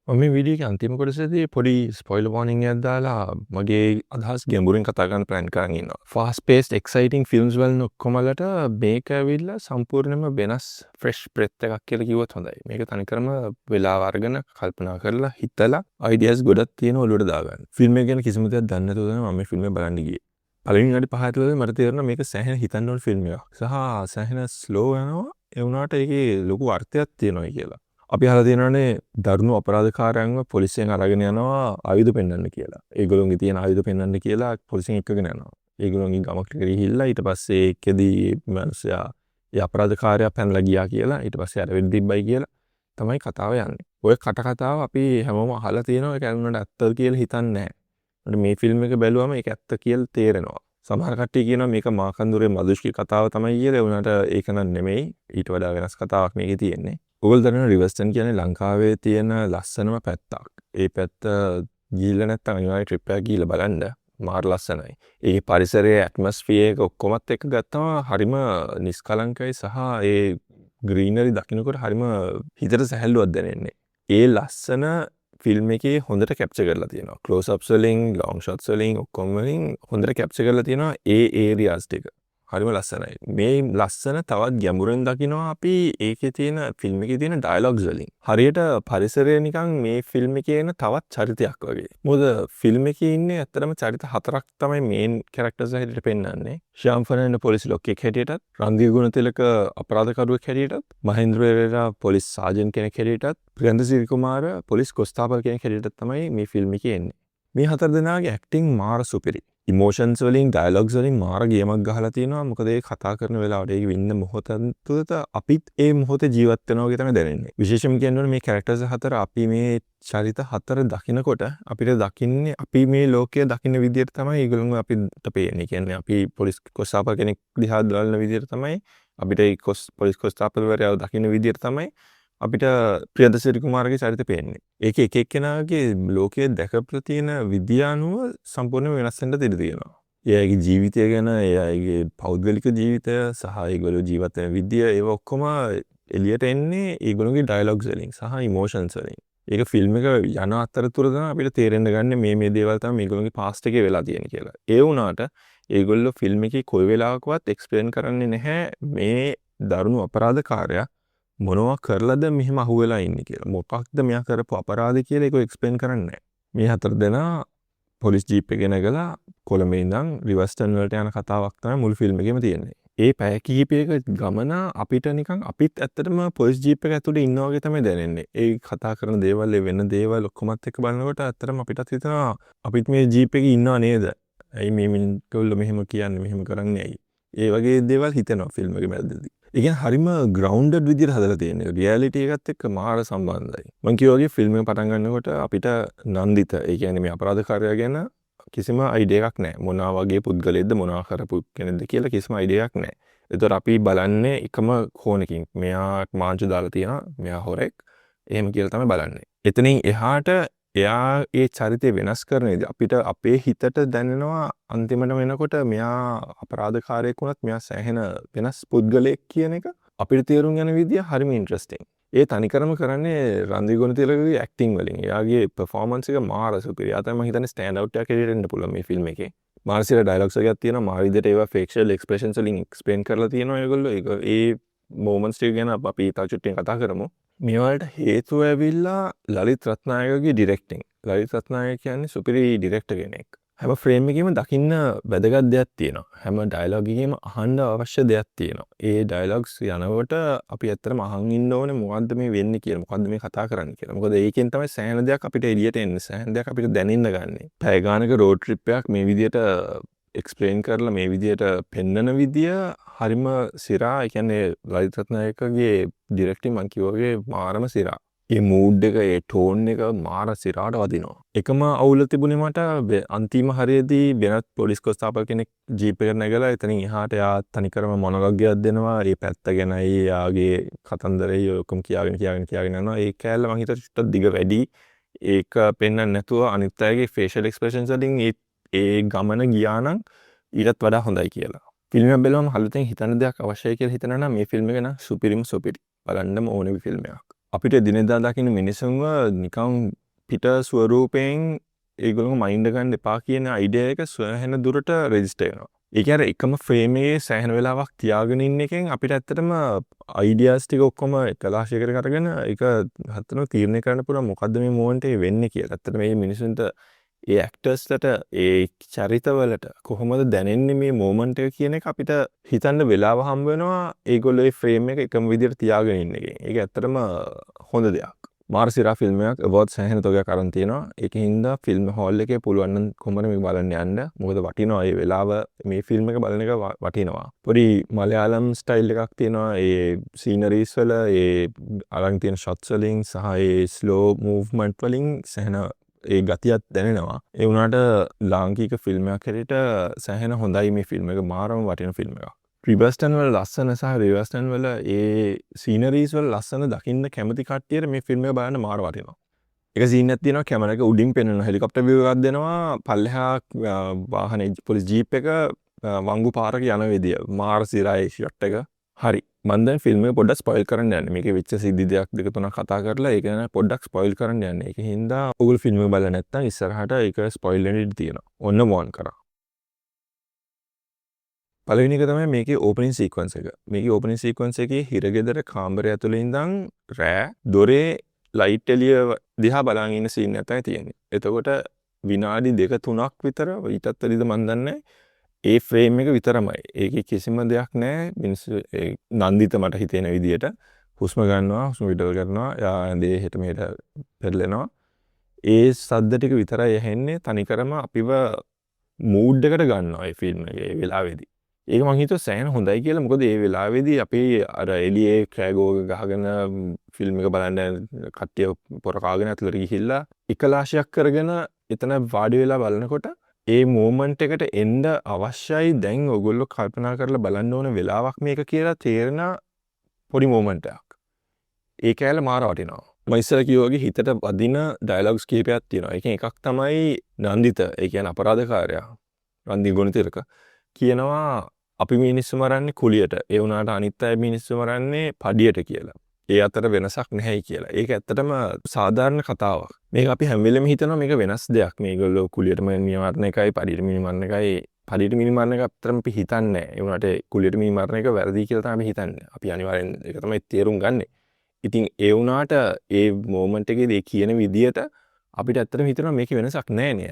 මම මේ වීඩියෝ එකේ අන්තිම කොටසේදී පොඩි ස්පොයිලර් වෝර්නින් එකක් දාලා මගේ අදහස් ගැඹුරින් කතා කරන්න ප්ලෑන් කරන් ඉන්නවා. ෆාස්ට් පේස්ඩ් එක්සයිටිං ෆිල්ම්ස් වලින් ඔක්කොමලට මේක ඇවිල්ලා සම්පූර්ණයෙන්ම වෙනස් ෆ්‍රෙෂ් බ්‍රෙත් එකක් කියලා කිව්වොත් හොඳයි. මේක තනිකරම වෙලාව අරගෙන කල්පනා කරලා හිතලා අයිඩියාස් ගොඩක් තියෙන ඔලුවට දාගන්න. ෆිල්ම් එක ගැන කිසිම දෙයක් දන්නේ නැතුව තමයි මම මේ ෆිල්ම් එක බලන්න ගියේ. පළවෙනි විනාඩි 5 ඇතුළත මට තේරුණා මේක සෑහෙන හිතන්න ඕන ෆිල්ම් එකක්. සහ සෑහෙන ස්ලෝ යනවා. ඒ වුණාට ඒකේ ලොකු අර්ථයක් තියෙනවා කියලා. අපි අහලා තියෙනවානේ දරුණු අපරාධකාරයන්ව පොලිසියෙන් අරගෙන යනවා ආයුධ පෙන්වන්න කියලා. ඒගොල්ලෝගේ තියෙන ආයුධ පෙන්වන්න කියලා පොලිසියෙන් එක්කගෙන යනවා. ඒගොල්ලෝගේ ගමකට ගිහිල්ලා ඊට පස්සේ ඒකෙදී මනුස්සයා ඒ අපරාධකාරයා පැනලා ගියා කියලා ඊට පස්සේ අර වෙඩි තිබ්බයි කියලා තමයි කතාව යන්නේ. ඔය කතාව අපි හැමෝම අහලා තියෙනවා. ඒක ඇනුනට ඇත්තද කියලා හිතන්නේ නැහැ. මේ ෆිල්ම් එක බැලුවම ඒක ඇත්ත කියලා තේරෙනවා. සමහර කට්ටිය කියනවා මේක මාකන්දුරේ මදුෂ්කි කතාව තමයි කියලා. ඒ වුණාට ඒක නන් නෙමෙයි. ඊට වඩා වෙනස් කතාවක් මේකේ තියෙන්නේ. ඔයගොල්ලෝ දන්නවා රිවර්ස්ටන් කියන්නේ ලංකාවේ තියෙන ලස්සනම පැත්තක්. ඒ පැත්ත ගිහිල්ලා නැත්නම් අනිවාර්යෙන් ට්‍රිප් එකක් ගිහිල්ලා බලන්න. මාර ලස්සනයි. ඒ පරිසරයේ ඇට්මොස්ෆියර් එක ඔක්කොමත් එක්ක ගත්තම හරිම නිස්කලංකයි සහ ඒ ග්‍රීනරි දකින්නකොට හරිම හිතට සැහැල්ලුවක් දැනෙන්නේ. ඒ ලස්සන ෆිල්ම් එකේ හොඳට කැප්චර් කරලා තියෙනවා. ක්ලෝස් අප්ස් වලින්, ලොන්ග් ෂොට්ස් වලින් ඔක්කොම වලින් හොඳට කැප්චර් කරලා තියෙනවා ඒ ඒරියාස් ටික. හරිම ලස්සනයි. මේ ලස්සන තවත් ගැඹුරෙන් දකිනවා අපි ඒකේ තියෙන ෆිල්ම් එකේ තියෙන ඩයලොග්ස් වලින්. හරියට පරිසරය නිකන් මේ ෆිල්ම් එකේ එන තවත් චරිතයක් වගේ. මොකද ෆිල්ම් එකේ ඉන්නේ ඇත්තටම චරිත හතරක් තමයි මේන් කැරක්ටර්ස් හැටියට පෙන්වන්නේ. ශ්‍යාම් ෆර්නෑන්ඩෝ පොලිස් ලොක්කෙක් හැටියටත්, රන්දීර් ගුණතිලක අපරාධකරුවෙක් හැටියටත්, මහේන්ද්‍ර පෙරේරා පොලිස් සාජන් කෙනෙක් හැටියටත්, ප්‍රියන්ත සිරිකුමාර පොලිස් කොස්තාපල් කෙනෙක් හැටියටත් තමයි මේ ෆිල්ම් එකේ එන්නේ. මේ හතර දෙනාගේ ඇක්ටිං මාර සුපිරි. ඉමෝෂන්ස් වලින් ඩයලොග්ස් වලින් මාර ගේමක් ගහලා තියෙනවා. මොකද ඒ කතා කරන වෙලාවට ඒක වින්න මොහොතන් තුළත අපිත් ඒ මොහොතේ ජීවත් වෙනවා වගේ තමයි දැනෙන්නේ. විශේෂයෙන්ම කියනවනේ මේ කැරක්ටර්ස් හතර අපි මේ චරිත හතර දකිනකොට අපිට දකින්නේ අපි මේ ලෝකය දකින්න විදියට තමයි ඒගොල්ලෝ අපිට පේන්නේ. කියන්නේ අපි පොලිස් කොස්තාපල් කෙනෙක් දිහා බලන විදියට තමයි අපිට ඒ පොලිස් කොස්තාපල්වරයාව දකින්න විදියට තමයි අපිට ප්‍රියන්ත සිරිකුමාරගේ චරිත පේන්නේ. ඒක එක එක්කෙනාගේ ලෝකයේ දැකපලා තියෙන විදිය අනුව සම්පූර්ණයෙන් වෙනස් වෙන්න ඉඩ තියෙනවා. එයාගේ ජීවිතය ගැන, එයාගේ පෞද්ගලික ජීවිතය සහ ඒගොල්ලෝ ජීවත් වෙන විදිය ඒව ඔක්කොම එළියට එන්නේ ඒගොල්ලෝගේ ඩයලොග්ස් වලින් සහ ඉමෝෂන්ස් වලින්. ඒක ෆිල්ම් එක යන අතරතුර තමයි අපිට තේරෙන්න ගන්නේ මේ දේවල් තමයි මේගොල්ලෝගේ පාස්ට් එකේ වෙලා තියෙන්නේ කියලා. ඒ වුණාට ඒගොල්ලෝ ෆිල්ම් එකේ කොයි වෙලාවකවත් එක්ස්ප්ලেইন කරන්නේ නැහැ මේ දරුණු අපරාධකාරයා මොනවා කරලාද මෙහෙම අහුවෙලා ඉන්නේ කියලා. මොකක්ද මෙයා කරපු අපරාධය කියලා ඒක එක්ස්ප්ලেইন කරන්නේ නැහැ. මේ හතර දෙනා පොලිස් ජීප් එකේ නැගලා කොළඹේ ඉඳන් රිවර්ස්ටන් වලට යන කතාවක් තමයි මුළු ෆිල්ම් එකේම තියෙන්නේ. ඒ පැය කිහිපයක ගමන අපිට නිකන් අපිත් ඇත්තටම පොලිස් ජීප් එක ඇතුලේ ඉන්නා වගේ තමයි දැනෙන්නේ. ඒ කතා කරන දේවල්, ඒ වෙන දේවල් ඔක්කොමත් එක්ක බලනකොට ඇත්තටම අපිටත් හිතෙනවා අපිත් මේ ජීප් එකේ ඉන්නවා නේද? ඇයි මේ මිනිස්සුන්ට මෙහෙම කියන්නේ, මෙහෙම කරන්නේ ඇයි? ඒ වගේ දේවල් හිතෙනවා ෆිල්ම් එකේ මැදදී. ඒ කියන්නේ හරිම ග්‍රවුන්ඩඩ් විදිහට හදලා තියෙනවා. රියැලිටි එකත් එක්ක මාර සම්බන්ධයි. මම කිව්වා වගේ ෆිල්ම් එක පටන් ගන්නකොට අපිට නන්දිත, ඒ කියන්නේ මේ අපරාධකාරයා ගැන කිසිම අයිඩියා එකක් නැහැ. මොනවා වගේ පුද්ගලයෙක්ද, මොනවා කරපු කෙනෙක්ද කියලා කිසිම අයිඩියා එකක් නැහැ. ඒතර අපි බලන්නේ එකම කෝණකින්. මෙයා මාංචු දාලා තියෙනවා, මෙයා හොරෙක්. එහෙම කියලා තමයි බලන්නේ. එතනින් එහාට එයා ඒ චරිතය වෙනස් කරන විදිහ අපිට අපේ හිතට දැනෙනවා අන්තිමට වෙනකොට මෙයා අපරාධකාරයෙක් වුණත් මෙයා සෑහෙන වෙනස් පුද්ගලයෙක් කියන එක අපිට තේරුම් යන විදිය හරිම ඉන්ට්‍රස්ටිං. ඒ තනිකරම කරන්නේ රන්දීර් ගුණතිලකගේ ඇක්ටිං වලින්. එයාගේ පර්ෆෝමන්ස් එක මාර සුපිරි. එයා තමයි මම හිතන්නේ ස්ටෑන්ඩ් අවුට් එකක් හැටියට එන්න පුළුවන් මේ ෆිල්ම් එකේ. මාර්සියලා ඩයලොග්ස් එකක් තියෙනවා. මාර විදිහට ඒවා ෆේෂියල් එක්ස්ප්‍රෙෂන්ස් වලින් එක්ස්ප්ලেইন කරලා තියෙනවා ඒගොල්ලෝ. ඒ මොමන්ට්ස් ටික ගැන අපි තා චුට්ටියෙන් කතා කරමු. මේවලට හේතුව ඇවිල්ලා ලලිත් රත්නායකගේ ඩිරෙක්ටිං. ලලිත් රත්නායක කියන්නේ සුපිරි ඩිරෙක්ටර් කෙනෙක්. හැම ෆ්‍රේම් එකෙම දකින්න වැදගත් දෙයක් තියෙනවා. හැම ඩයලොග් එකෙම අහන්න අවශ්‍ය දෙයක් තියෙනවා. ඒ ඩයලොග්ස් යනකොට අපි ඇත්තටම අහන් ඉන්න ඕනේ මොකද්ද මේ වෙන්නේ කියලා. මොකද්ද මේ කතා කරන්නේ කියලා. මොකද ඒකෙන් තමයි සෑහෙන දෙයක් අපිට එළියට එන්නේ. සෑහෙන දෙයක් අපිට දැනෙන්න ගන්නෙ. පැය ගානක රෝඩ් ට්‍රිප් එකක් මේ විදියට එක්ස්ප්ලেইন කරලා මේ විදියට පෙන්වන විදිය හරිම සිරා. ඒ කියන්නේ ලලිත් රත්නායකගේ ඩිරෙක්ටිං මං කිව්වා වගේ මාරම සිරා. ඒ මූඩ් එක, ඒ ටෝන් එක මාර සිරාට වදිනවා. එකම අවුල තිබුණේ මට අන්තිම හරියේදී වෙනත් පොලිස් කොස්තාපල් කෙනෙක් ජීප් එකට නැගලා එතනින් එහාට යා තනිකරම මොනොලොග් එකක් දෙනවා. ඒ පැත්ත ගැනයි, යාගේ කතන්දරේ ඔක්කොම කියාගෙන යනවා. ඒ කෑල්ල මං හිතුවා ටිකක් දිග වැඩි. ඒක පෙන්වන්න නැතුව අනිත් අයගේ ෆේෂල් එක්ස්ප්‍රෙෂන්ස් වලින් ඒ ගමන ගියා නම් ඊටත් වඩා හොඳයි කියලා. ෆිල්ම් එක බැලුවම හලුතෙන් හිතන්න දෙයක් අවශ්‍යයි කියලා හිතනවා නම් මේ ෆිල්ම් එක නම් සුපිරිම සුපිරි. බලන්නම ඕනේ ෆිල්ම් එකක්. අපිට එදිනෙදා දකින්න මිනිසුන්ව නිකන් පිට ස්වරූපයෙන් ඒගොල්ලෝ මයින්ඩ් ගන්න එපා කියන අයිඩියා එක සෑහෙන දුරට රෙජිස්ටර් වෙනවා. ඒ කියන්නේ එකම ෆ්‍රේම් එකේ සෑහෙන වෙලාවක් තියාගෙන ඉන්න එකෙන් අපිට ඇත්තටම අයිඩියාස් ටික ඔක්කොම එකලාශයකට අරගෙන ඒක හතරම තීරණය කරන්න පුළුවන් මොකද්ද මේ මොමන්ට් එකේ වෙන්නේ කියලා. ඇත්තටම මේ මිනිසුන්ට ඒ ඇක්ටර්ස්ලට ඒ චරිතවලට කොහොමද දැනෙන්නේ මේ මොමන්ට් එක කියන එක අපිට හිතන්න වෙලාව හම්බ වෙනවා ඒගොල්ලෝ ඒ ෆ්‍රේම් එක එකම විදිහට තියාගෙන ඉන්න එකෙන්. ඒක ඇත්තටම හොඳ දෙයක්. මාර සිරා ෆිල්ම් එකක් අවාඩ් සෑහෙන තෝගයක් අරන් තියෙනවා. ඒකෙන් හින්දා ෆිල්ම් හෝල් එකේ පුළුවන් නම් කොහොමද මේක බලන්න යන්න. මොකද වටිනවා මේ වෙලාව මේ ෆිල්ම් එක බලන එක වටිනවා. පොඩි මලයාලම් ස්ටයිල් එකක් තියෙනවා. ඒ සීනරීස් වල ඒ අරන් තියෙන ෂොට්ස් වලින් සහ ඒ ස්ලෝ මූව්මන්ට් වලින් සෑහෙන ඒ ගතියක් දැනෙනවා. ඒ වුණාට ලාංකික ෆිල්ම් එකක් හැටියට සෑහෙන හොඳයි මේ ෆිල්ම් එක. මාරම වටින ෆිල්ම් එකක්. රිවර්ස්ටන් වල ලස්සන සහ රිවර්ස්ටන් වල ඒ සීනරීස් වල ලස්සන දකින්න කැමති කට්ටියට මේ ෆිල්ම් එක බලන්න මාර වටිනවා. එක සීන් එකක් තියෙනවා කැමරා එක උඩින් පෙන්වන හෙලිකොප්ටර් view එකක් දෙනවා පල්ලෙහා වාහනේ පොලිස් ජීප් එක වංගු පාරක යන විදිය. මාර සිරායි ෂොට් එක. හරි. මම දැන් ෆිල්ම් එක පොඩ්ඩක් ස්පොයිල් කරන්න යන්නේ. මේකේ වෙච්ච සිද්ධි දෙයක් දෙක තුනක් කතා කරලා ඒක ගැන පොඩ්ඩක් ස්පොයිල් කරන්න යන්නේ. ඒක හින්දා ඔයගොල්ලෝ ෆිල්ම් එක බලලා නැත්නම් ඉස්සරහට ඒක ස්පොයිල් වෙන්න ඉඩ තියෙනවා. ඔන්න වෝන් කරා. පළවෙනි එක තමයි මේකේ ඕපනින් සීක්වන්ස් එක. මේකේ ඕපනින් සීක්වන්ස් එකේ හිරගෙදර කාමරය ඇතුලේ ඉඳන් රෑ දොරේ ලයිට් එළිය දිහා බලන් ඉන්න සීන් එකක් තමයි තියෙන්නේ. එතකොට විනාඩි 2-3ක් විතර ඊටත් වැඩිද මන් දන්නේ ඒ ෆ්‍රේම් එක විතරමයි. ඒකේ කිසිම දෙයක් නැහැ. මිනිස්සු නන්දිත මට හිතෙන විදියට හුස්ම ගන්නවා, හුස්ම විඩල් කරනවා, යා ඇඳේ හෙට මෙහෙට පෙරලෙනවා. ඒ සද්ද ටික විතරයි ඇහෙන්නේ. තනිකරම අපිව මූඩ් එකට ගන්නවා ඒ ෆිල්ම් එකේ ඒ වෙලාවේදී. ඒක මං හිතුවා සෑහෙන හොඳයි කියලා. මොකද ඒ වෙලාවේදී අපි අර එළියේ ක්‍රෑගෝග ගහගෙන ෆිල්ම් එක බලන්න කට්ටිය පොර කාගෙන ඇතුළට ගිහිල්ලා එකලාශයක් කරගෙන එතන වාඩි වෙලා බලනකොට ඒ මූමන්ට් එකට එන්න අවශ්‍යයි දැන් ඔයගොල්ලෝ කල්පනා කරලා බලන්න ඕන වෙලාවක් මේක කියලා තේරෙන පොඩි මූමන්ට් එකක්. ඒ කැලේ මාර වටිනවා. මම ඉස්සර කිව්වා වගේ හිතට වදින ඩයලොග්ස් කීපයක් තියෙනවා. ඒකෙන් එකක් තමයි නන්දිත, ඒ කියන්නේ අපරාධකාරයා. රන්දිල් ගුණතිලක කියනවා අපි මිනිස්සු මරන්නේ කුලියට. ඒ වුණාට අනිත් අය මිනිස්සු මරන්නේ පඩියට කියලා. ඒ අතර වෙනසක් නැහැයි කියලා. ඒක ඇත්තටම සාධාරණ කතාවක්. මේක අපි හැම වෙලෙම හිතනවා මේක වෙනස් දෙයක්. මේගොල්ලෝ කුලියට මරන එකයි පඩියට මරන එකයි පඩියට මරන එක අතරම අපි හිතන්නේ නැහැ. ඒ වුණාට කුලියට මරන එක වැරදි කියලා තමයි අපි හිතන්නේ. අපි අනිවාර්යෙන් ඒක තමයි තේරුම් ගන්නෙ. ඉතින් ඒ වුණාට ඒ මොමන්ට් එකේදී කියන විදියට අපිට ඇත්තටම හිතෙනවා මේකේ වෙනසක් නැහැ නේ.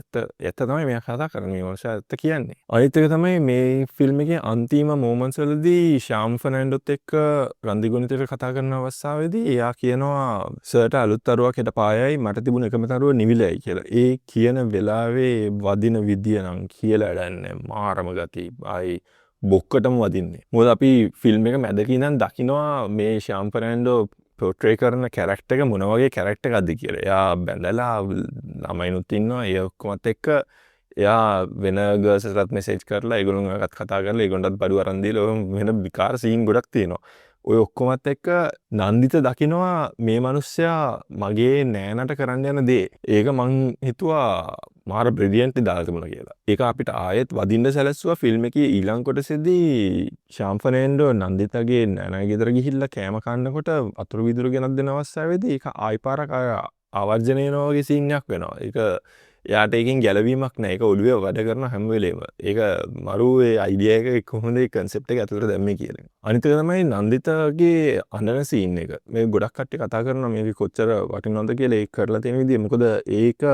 ඇත්ත තමයි මෙයා කතා කරන්නේ. මේ මොනසාර ඇත්ත කියන්නේ. අනිත් එක තමයි මේ ෆිල්ම් එකේ අන්තිම මොමන්ට්ස් වලදී ශාම් ෆර්නැන්ඩෝත් එක්ක රන්දිල් ගුණතිලක කතා කරන අවස්ථාවේදී එයා කියනවා සර්ට අලුත් තරුවක් හෙට පායයි මට තිබුණ එකම තරුව නිවිලයි කියලා. ඒ කියන වෙලාවේ වදින විදිය නම් කියලා වැඩන්නේ මාරම ගතිය. ආයි බොක්කටම වදින්නේ. මොකද අපි ෆිල්ම් එක මැදක ඉඳන් දකිනවා මේ ශාම් ෆර්නැන්ඩෝ පෝට්‍රේ කරන කැරක්ටර් එක මොන වගේ කැරක්ටර් එකක්ද කියලා. එයා බැඳලා ළමයිනුත් ඉන්නවා. ඒ ඔක්කොමත් එක්ක එයා වෙන ගර්ල්ස්ලට මෙසේජ් කරලා ඒගොල්ලෝන්වත් කතා කරලා ඒගොල්ලන්ටත් බඩු අරන් දීලා වෙන විකාර සීන් ගොඩක් තියෙනවා. ඔය ඔක්කොමත් එක්ක නන්දිත දකිනවා මේ මිනිස්සයා මගේ නෑනට කරන්න යන දේ. ඒක මං හිතුවා මාර බ්‍රිලියන්ට්ලි දාලා තිබුණා කියලා. ඒක අපිට ආයෙත් වදින්න සැලැස්සුවා ෆිල්ම් එකේ ඊළඟ කොටසේදී ශාම් ෆර්නැන්ඩෝ නන්දිතගේ නෑනා ගෙදර ගිහිල්ලා කෑම කන්නකොට අතුරු විදුරු ගෙනත් දෙන අවස්ථාවේදී ඒක ආයි පාරක් ආවර්ජනය වෙනවා වගේ සීන් එකක් වෙනවා. ඒක එයාට ඒකෙන් ගැලවීමක් නැහැ. ඒක ඔළුවේ වැඩ කරන හැම වෙලේම. ඒක මරු ඒ අයිඩියා එක කොහොමද ඒ කන්සෙප්ට් එක ඇතුළට දැම්මේ කියලා. අනිත් එක තමයි නන්දිතගේ අඬන සීන් එක. මේ ගොඩක් කට්ටිය කතා කරනවා මේක කොච්චර වටිනවද කියලා ඒක කරලා තියෙන විදිය. මොකද ඒක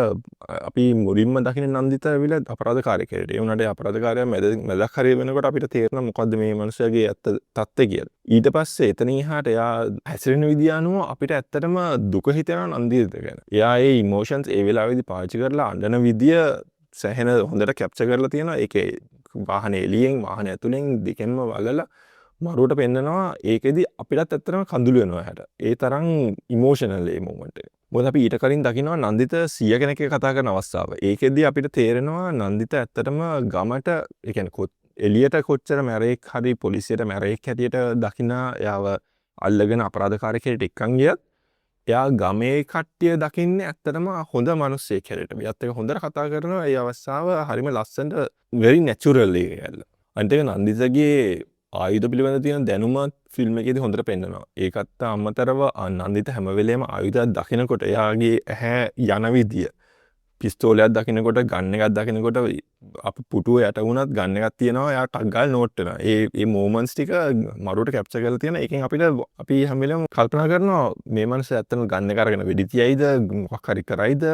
අපි මුලින්ම දකින නන්දිත ඇවිල්ලා අපරාධකාරයෙක් හැටියට. ඒ වුණාට අපරාධකාරයා මැදක් හරිය වෙනකොට අපිට තේරෙනවා මොකද්ද මේ මනුස්සයාගේ ඇත්ත තත්ත්වය කියලා. ඊට පස්සේ එතනින් එහාට එයා හැසිරෙන විදිය අනුව අපිට ඇත්තටම දුක හිතෙනවා නන්දිත ගැන. එයා ඒ ඉමෝෂන්ස් ඒ වෙලාවේදී පාවිච්චි කරලා අඬන විදිය සැහෙන හොඳට කැප්චර් කරලා තියෙනවා. ඒකේ වාහනේ එළියෙන් වාහනේ ඇතුලෙන් දෙකෙන්ම වලලා මරුවට පෙන්නනවා. ඒකෙදි අපිටත් ඇත්තටම කඳුළු වෙනවා හැට. ඒ තරම් ඉමෝෂනල් ඒ මොමන්ට් එක. මොකද අපි ඊට කලින් දකිනවා නන්දිත 100 කෙනෙක් එක්ක කතා කරන අවස්ථාව. ඒකෙදි අපිට තේරෙනවා නන්දිත ඇත්තටම ගමට ඒ කියන්නේ එළියට කොච්චර මැරෙක් හරි පොලිසියට මැරෙක් හැටියට දකින්න එයාව අල්ලගෙන අපරාධකාරයෙක් හැටියට එක්කන් ගියත් එයා ගමේ කට්ටිය දකින්නේ ඇත්තටම හොඳ මිනිස්සෙක් හැටියට. මෙයාත් එක්ක හොඳට කතා කරනවා. ඒ අවස්ථාව හරිම ලස්සනට very naturally කියලා. අනිත් එක නන්දිතගේ ආයුධ පිළිබඳ තියෙන දැනුමත් ෆිල්ම් එකේදී හොඳට පෙන්නනවා. ඒකත් අමතරව නන්දිත හැම වෙලේම ආයුධයක් දකිනකොට එයාගේ ඇහැ යන විදිය, පිස්තෝලයක් දකිනකොට, ගන් එකක් දකිනකොට අප පුටුව යට වුණත් ගන් එකක් තියෙනවා, එයා ටක් ගාලා නෝට් වෙනවා. ඒ මොමන්ට්ස් ටික මරුවට කැප්චර් කරලා තියෙනවා. ඒකෙන් අපි හැම වෙලේම කල්පනා කරනවා මේ මනුස්සයා ඇත්තටම ගන් එක අරගෙන වෙඩි තියයිද, මොකක් හරි කරයිද,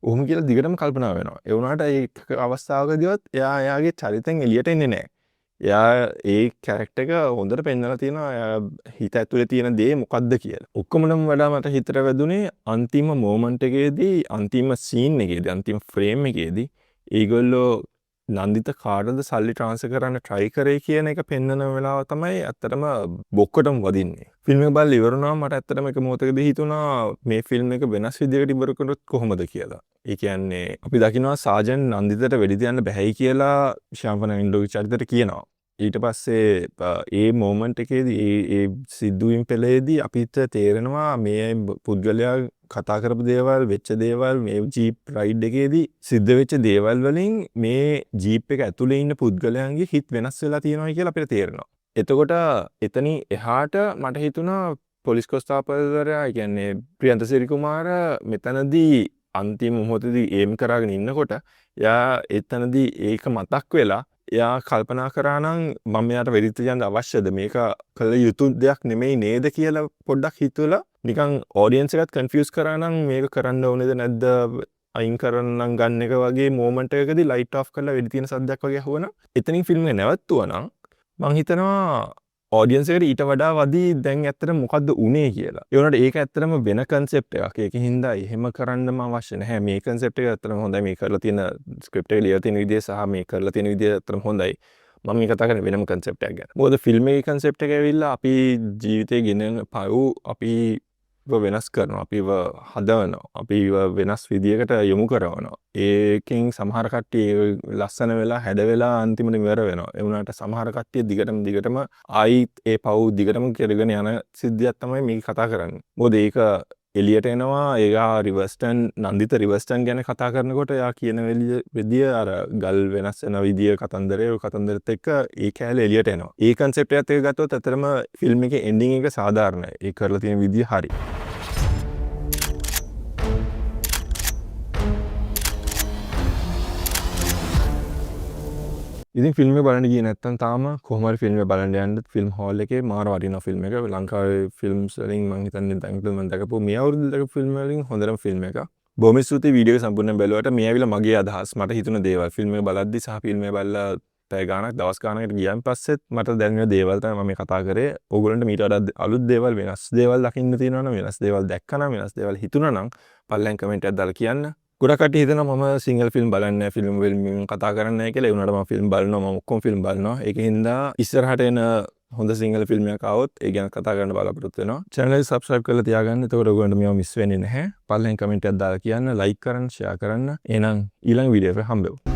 ඔහොම කියලා දිගටම කල්පනා වෙනවා. ඒ වුණාට ඒ අවස්ථාවකදීවත් එයා එයාගේ චරිතෙන් එළියට එන්නේ නැහැ. එයා ඒ කැරක්ටර් එක හොඳට පෙන්නලා තියෙනවා. එයා හිත ඇතුලේ තියෙන දේ මොකද්ද කියලා. ඔක්කොමනම් වඩා මට හිතට වැදුනේ අන්තිම මොමන්ට් එකේදී, අන්තිම සීන් එකේදී, අන්තිම ෆ්‍රේම් එකේදී ඒගොල්ලෝ නන්දිත කාටද සල්ලි ට්‍රාන්ස්ෆර් කරන්න try කරේ කියන එක පෙන්වන වෙලාව තමයි ඇත්තටම බොක්කටම වදින්නේ. ෆිල්ම් එක බලලා ඉවර වුණාම මට ඇත්තටම එක මොහොතකදී හිතුණා මේ ෆිල්ම් එක වෙනස් විදිහකට ඉවර කරොත් කොහොමද කියලා. ඒ කියන්නේ අපි දකිනවා සාජන් නන්දිතට වෙඩි තියන්න බැහැයි කියලා ශාම්පන ඉන්ඩෝගේ චරිතයට කියනවා. ඊට පස්සේ ඒ මොමන්ට් එකේදී ඒ සිද්ධුවීම් පෙළේදී අපිට තේරෙනවා මේ පුද්ගලයා කතා කරපු දේවල්, වෙච්ච දේවල්, මේ ජීප් රයිඩ් එකේදී සිද්ධ වෙච්ච දේවල් වලින් මේ ජීප් එක ඇතුලේ ඉන්න පුද්ගලයන්ගේ හිත වෙනස් වෙලා තියෙනවා කියලා අපිට තේරෙනවා. එතකොට එතනින් එහාට මට හිතුණා පොලිස් කොස්තාපල්වරයා, කියන්නේ ප්‍රියන්ත සිරි කුමාර මෙතනදී අන්තිම මොහොතේදී ඒම් කරගෙන ඉන්නකොට එයා එතනදී ඒක මතක් වෙලා එයා කල්පනා කරා නම් මම එයාට වෙඩි තියන්න අවශ්‍යද, මේක කළ යුතු දෙයක් නෙමෙයි නේද කියලා පොඩ්ඩක් හිතලා නිකන් ඔඩියන්ස් එකත් කන්ෆියුස් කරා නම් මේක කරන්න ඕනේද නැද්ද, අයින් කරන්නම් ගන්න එක වගේ මොමන්ට් එකකදී ලයිට් ඔෆ් කරලා වෙඩි තියෙන සද්දයක් වගේ අහුවනම් එතනින් ෆිල්ම් එක නැවතුවා නම් මං හිතනවා ඔඩියන්ස් එකට ඊට වඩා වදී දැන් ඇත්තටම මොකද්ද උනේ කියලා. ඒ වුණාට ඒක ඇත්තටම වෙන කන්සෙප්ට් එකක්. ඒකින් හින්දා එහෙම කරන්නම අවශ්‍ය නැහැ. මේ කන්සෙප්ට් එක ඇත්තටම හොඳයි. මේ කරලා තියෙන ස්ක්‍රිප්ට් එක ලියලා තියෙන විදිය සහ මේ කරලා තියෙන විදිය ඇත්තටම හොඳයි. මම මේ කතා කරන්නේ වෙනම කන්සෙප්ට් එකක් ගැන. මොකද ෆිල්ම් එකේ කන්සෙප්ට් එක ඇවිල්ලා අපි ජීවිතේ ගෙනෙන පව් අපි වෙනස් කරනවා, අපිව හදවනවා, අපිව වෙනස් විදියකට යොමු කරනවා. ඒකෙන් සමහර කට්ටිය ලස්සන වෙලා හැඩ වෙලා අන්තිමට ඉවර වෙනවා. ඒ වුණාට සමහර කට්ටිය දිගටම ආයිත් ඒ පව් දිගටම කරගෙන යන සිද්ධියක් තමයි මේක කතා කරන්නේ. මොකද ඒක එළියට එනවා. එයා රිවර්ස්ටන්, නන්දිත රිවර්ස්ටන් ගැන කතා කරනකොට එයා කියන විදිය අර ගල් වෙනස් වෙන විදිය කතන්දරේ, ඔය කතන්දරෙත් එක්ක ඒ කැලේ එළියට එනවා. ඒ කන්සෙප්ට් එකත් එක්ක ගත්තොත් ඇත්තටම ෆිල්ම් එකේ එන්ඩින් එක සාධාරණයි. ඒ කරලා තියෙන විදිය හරි. ඉතින් ෆිල්ම් එක බලන්න ගියේ නැත්නම් තාම කොහොම හරි ෆිල්ම් එක බලන්න යන්න. ෆිල්ම් හෝල් එකේ මාර වටිනා ෆිල්ම් එක. ලංකාවේ ෆිල්ම්ස් වලින් මම හිතන්නේ දැන් මම දැකපු මේ අවුරුද්දේ දැකපු ෆිල්ම් වලින් හොඳම ෆිල්ම් එකක්. බොහොම ස්තුතියි වීඩියෝ එක සම්පූර්ණයෙන් බැලුවට. මේ ඇවිල්ලා මගේ අදහස්, මට හිතුණ දේවල් ෆිල්ම් එක බලද්දි සහ ෆිල්ම් එක බලලා පැය ගාණක් දවස් ගාණකට ගියන් පස්සෙත් මට දැනෙන දේවල් තමයි මම කතා කරේ. ඕගොල්ලන්ට මීට වඩා අලුත් දේවල්, වෙනස් දේවල් දකින්න තියෙනවා නම්, වෙනස් දේවල් දැක්කා නම්, වෙනස් දේවල් හිතුණා නම් පල්ලෙන් කමෙන්ට් එකක් දාලා කියන්න. ගොඩක් කට්ටිය හිතනවා මම සිංගල් ෆිල්ම් බලන්නේ නැහැ, ෆිල්ම් වලින් කතා කරන්නේ නැහැ කියලා. ඒ වුණාට මම ෆිල්ම් බලනවා, මම ඔක්කොම ෆිල්ම් බලනවා. ඒකින් හින්දා ඉස්සරහට එන හොඳ සිංගල් ෆිල්ම් එකක් ආවොත් ඒ ගැන කතා කරන්න බලාපොරොත්තු වෙනවා. channel එක subscribe කරලා තියාගන්න. එතකොට ඔයගොල්ලන්ට මේවා මිස් වෙන්නේ නැහැ. පල්ලෙන් කමෙන්ට් එකක් දාලා කියන්න, like කරන්න, share කරන්න. එහෙනම් ඊළඟ වීඩියෝ එකේ හම්බෙමු.